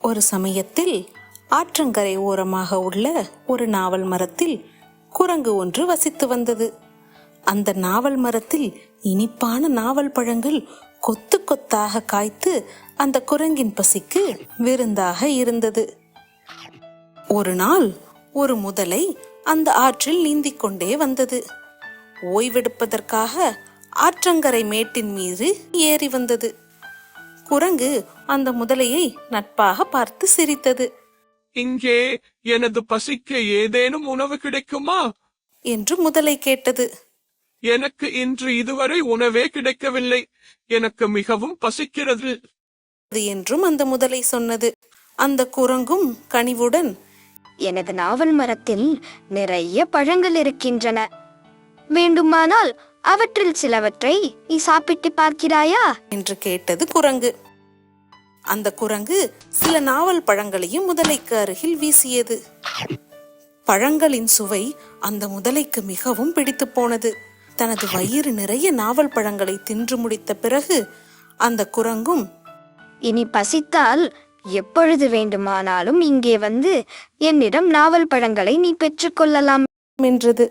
ஒரு சமயத்தில் ஆற்றங்கரை ஓரமாக உள்ள ஒரு நாவல் மரத்தில் குரங்கு ஒன்று வசித்து வந்தது. அந்த நாவல் மரத்தில் இனிப்பான நாவல் பழங்கள் கொத்து கொத்தாக காய்த்து அந்த குரங்கின் பசிக்கு விருந்தாக இருந்தது. ஒரு நாள் ஒரு முதலை அந்த ஆற்றில் நீந்திக் கொண்டே வந்தது. ஓய்வெடுப்பதற்காக ஆற்றங்கரை மேட்டின் மீது ஏறி வந்தது. குரங்கு அந்த முதலையை நட்பாக பார்த்து சிரித்தது. இங்கே எனது பசிக்கு ஏதேனும் உணவு கிடைக்குமா என்று முதலை கேட்டது. எனக்கு இன்று இதுவரை உணவே கிடைக்கவில்லை, எனக்கு மிகவும் பசிக்கிறது என்றும் அந்த முதலை சொன்னது. அந்த குரங்கும் கனிவுடன், எனது நாவல் மரத்தில் நிறைய பழங்கள் இருக்கின்றன, வேண்டுமானால் அவற்றில் சிலவற்றை நீ சாப்பிட்டு பார்க்கிறாயா என்று கேட்டது குரங்கு. அந்த குரங்கு சில நாவல் பழங்களையும் முதலைக்கு அருகில் வீசியது. பழங்களின் சுவை அந்த முதலைக்கு மிகவும் பிடித்து போனது. தனது வயிறு நிறைய நாவல் பழங்களை தின்று முடித்த பிறகு அந்த குரங்கும், இனி பசித்தால் எப்பொழுது வேண்டுமானாலும் இங்கே வந்து என்னிடம் நாவல் பழங்களை நீ பெற்றுக்கொள்ளலாம் என்றது.